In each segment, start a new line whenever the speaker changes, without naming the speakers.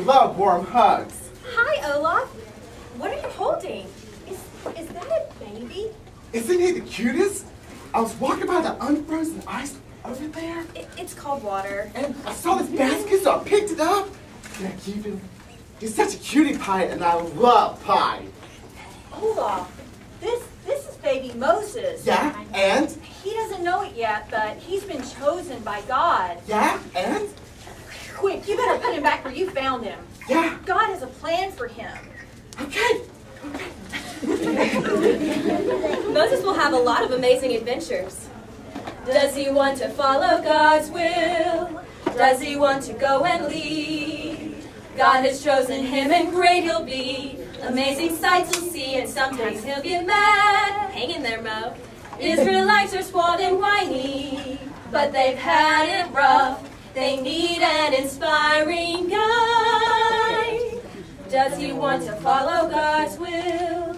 love warm hugs.
Hi, Olaf. What are you holding? Is that a baby?
Isn't he the cutest? I was walking by the unfrozen ice over there.
It's called water.
And I saw this basket, so I picked it up. And I keep him. He's such a cutie pie, and I love pie.
Olaf, this is baby Moses.
Yeah, and?
He doesn't know it yet, but he's been chosen by God.
Yeah, and?
Quick, you better put him back where you found him.
Yeah.
God has a plan for him.
Okay.
Moses will have a lot of amazing adventures. Does he want to follow God's will? Does he want to go and lead? God has chosen him and great he'll be. Amazing sights he'll see and sometimes he'll get mad. Hang in there, Mo. Israelites are spoiled and whiny, but they've had it rough. They need an inspiring guide. Does he want to follow God's will?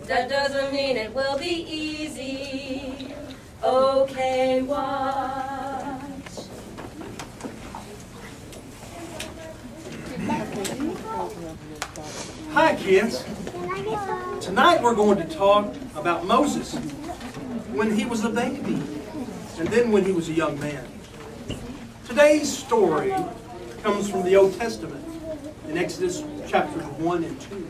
That doesn't mean it will be easy. Okay, watch.
Hi, kids. Tonight we're going to talk about Moses when he was a baby and then when he was a young man. Today's story comes from the Old Testament in Exodus chapters 1 and 2.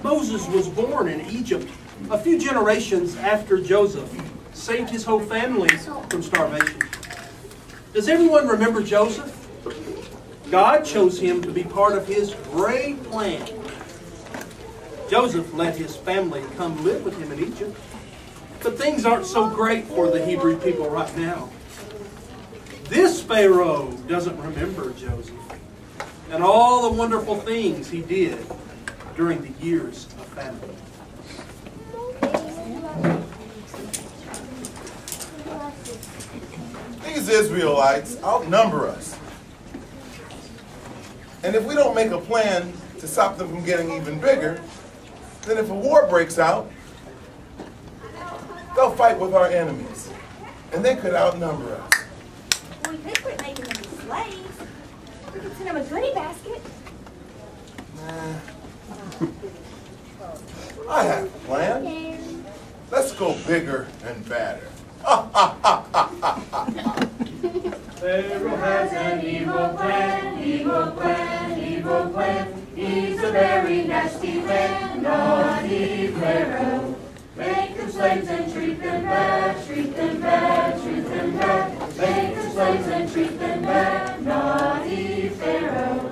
Moses was born in Egypt a few generations after Joseph saved his whole family from starvation. Does everyone remember Joseph? God chose him to be part of his great plan. Joseph let his family come live with him in Egypt. But things aren't so great for the Hebrew people right now. This Pharaoh doesn't remember Joseph and all the wonderful things he did during the years of famine.
These Israelites outnumber us. And if we don't make a plan to stop them from getting even bigger, then if a war breaks out, they'll fight with our enemies. And they could outnumber us.
We could quit making them slaves. We could send them a goodie basket.
Nah. I have a plan. Let's go bigger and badder.
Pharaoh has an evil plan, evil plan, evil plan. He's a very nasty man, naughty Pharaoh. Make them slaves and treat them bad, treat them bad, treat them bad. Make them slaves and treat them bad, naughty Pharaoh.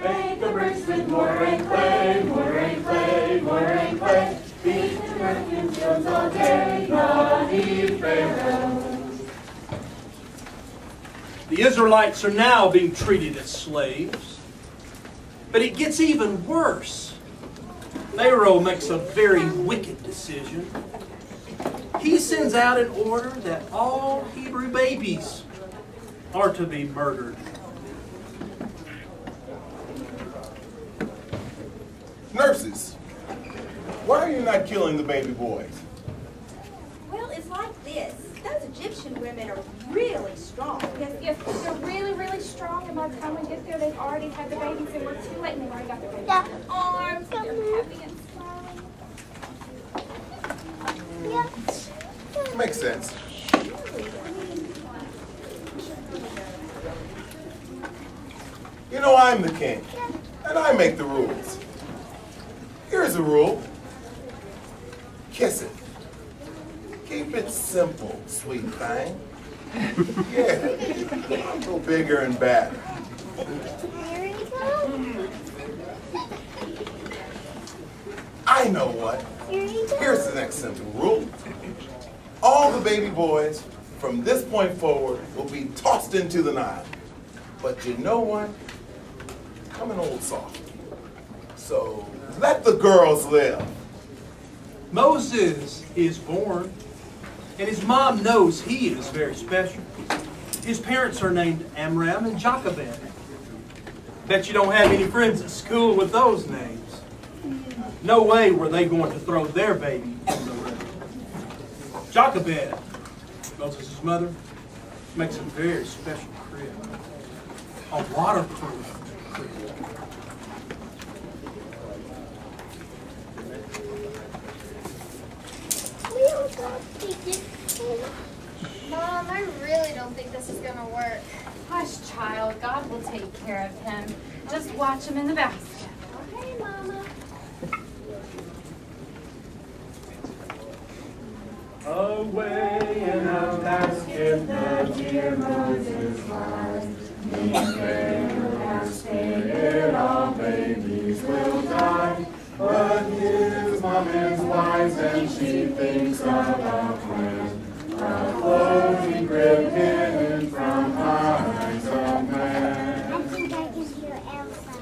Make the bricks with mortar and clay, mortar and clay, mortar and clay. Beat them earth and stones all day, naughty Pharaoh.
The Israelites are now being treated as slaves. But it gets even worse. Pharaoh makes a very wicked decision. He sends out an order that all Hebrew babies are to be murdered.
Nurses, why are you not killing the baby boys?
Well, it's like this. Those Egyptian women are really strong.
Yes, they're really, really strong, and by the time we get there, they've already had the babies, and we're too late, and they've already got the babies in their arms, and they're happy and smiling.
Yeah. Makes sense. You know, I'm the king, and I make the rules. Here's a rule. Kiss it. Keep it simple, sweet thing. Yeah, go bigger and badder. I know what. Here's the next simple rule. All the baby boys from this point forward will be tossed into the Nile. But you know what? I'm an old soft. So let the girls live.
Moses is born, and his mom knows he is very special. His parents are named Amram and Jochebed. Bet you don't have any friends at school with those names. No way were they going to throw their baby in the river. Jochebed, Moses' mother, makes a very special crib. A waterproof crib.
Mom, I really don't think this is gonna work.
Hush, child. God will take care of him. Just watch him in the basket.
Okay, Mama.
Away in a basket the dear Moses lies. Neath Pharaoh has stated all babies will die. But his mom is wise and she thinks of a plan. A floating crib hidden from eyes of man.
I think I can hear Elsa.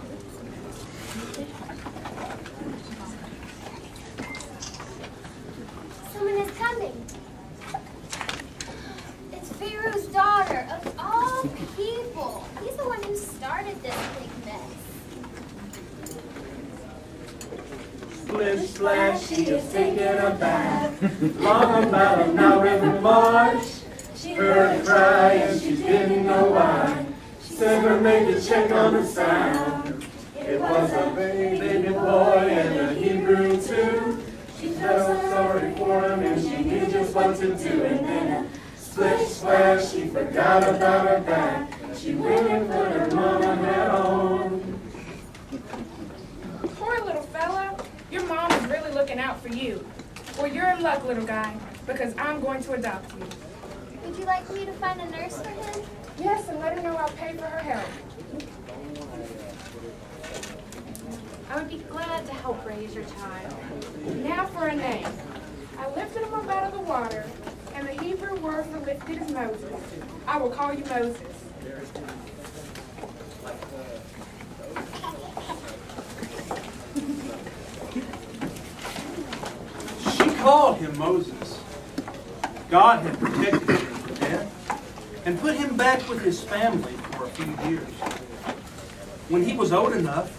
Someone is coming. It's Pharaoh's daughter, of all people. He's the one who started this big mess.
Splish splash, she is taking a bath. Long about an hour in the march. She heard her cry and she didn't know why. She sent her maid to check on the sound. It was a baby boy and a Hebrew too. She felt sorry for him and she knew just what to do. And then a splish splash, she forgot about her bath. She went and put her mama hat on.
Poor little fella. Your mom is really looking out for you. Well, you're in luck, little guy, because I'm going to adopt you.
Would you like me to find a nurse for him?
Yes, and let her know I'll pay for her help.
I would be glad to help raise your child.
Now for a name. I lifted him up out of the water, and the Hebrew word for lifted is Moses. I will call you Moses.
Called him Moses. God had protected him from death and put him back with his family for a few years. When he was old enough,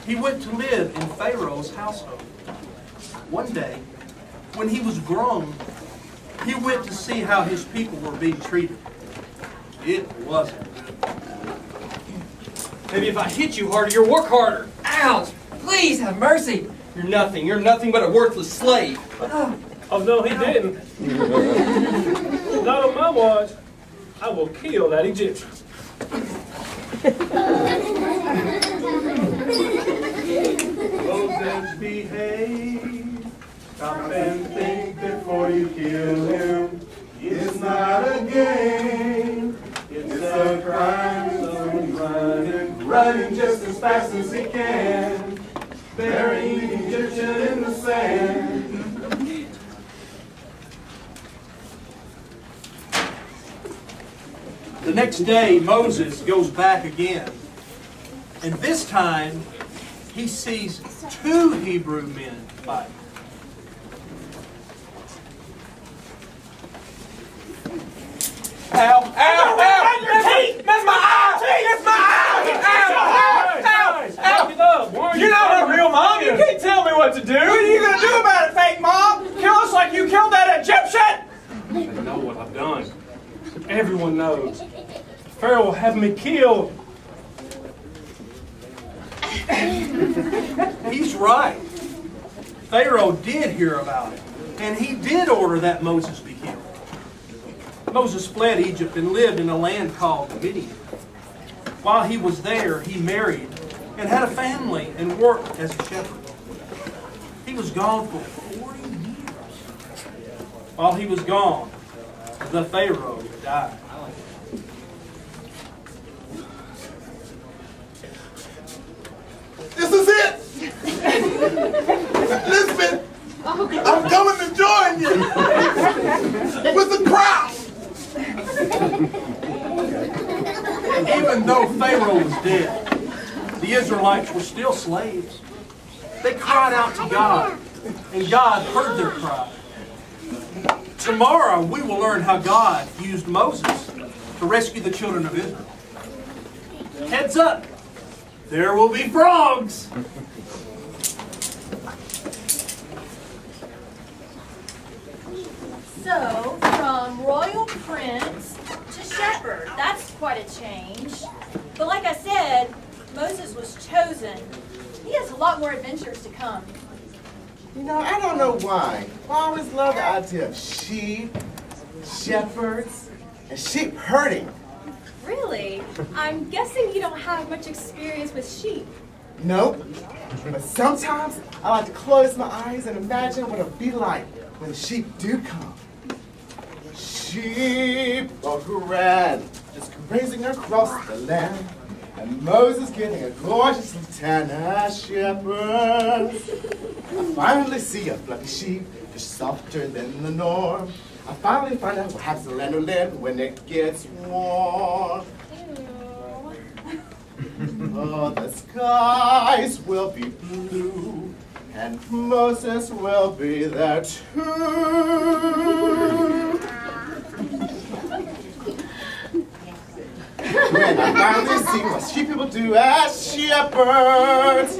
he went to live in Pharaoh's household. One day, when he was grown, he went to see how his people were being treated. It wasn't good.
Maybe if I hit you harder, you'll work harder. Ouch! Please have mercy. You're nothing but a worthless slave.
Oh, no, he didn't. Not on my watch. I will kill that Egyptian.
Moses, behave. Stop and think before you kill him. It's not a game. It's a crime. So he's running just as fast as he can. Burying the Egyptian in the sand.
The next day, Moses goes back again. And this time, he sees two Hebrew men fighting. Ow! Ow! Ow! Your teeth! That's my eye! That's my eye! Ow! Ow! Ow!
You're not a real mom. You can't tell me what to do.
What are you going to do about it, fake mom? Kill us like you killed that Egyptian?
They know what I've done. Everyone knows. Pharaoh will have me killed.
He's right. Pharaoh did hear about it, and he did order that Moses be killed. Moses fled Egypt and lived in a land called Midian. While he was there, he married and had a family and worked as a shepherd. He was gone for 40 years. While he was gone, the Pharaoh died.
This is it! Elizabeth! I'm coming to join you! With the crowd!
Even though Pharaoh was dead, the Israelites were still slaves. They cried out to God, and God heard their cry. Tomorrow, we will learn how God used Moses to rescue the children of Israel. Heads up! There will be frogs!
So, from royal prince to shepherd, that's quite a change. But like I said, Moses was chosen. He has a lot more adventures to come.
You know, I don't know why. I always love the idea of sheep, shepherds, and sheep herding.
Really? I'm guessing you don't have much experience with sheep.
Nope. But sometimes I like to close my eyes and imagine what it'll be like when the sheep do come. Sheep are grand, just grazing across the land. And Moses getting a gorgeous lieutenant shepherds. I finally see a fluffy sheep, just softer than the norm. I finally find out what happens to land or land when it gets warm. Oh, the skies will be blue, and Moses will be there too. When I finally see what sheep people do as shepherds,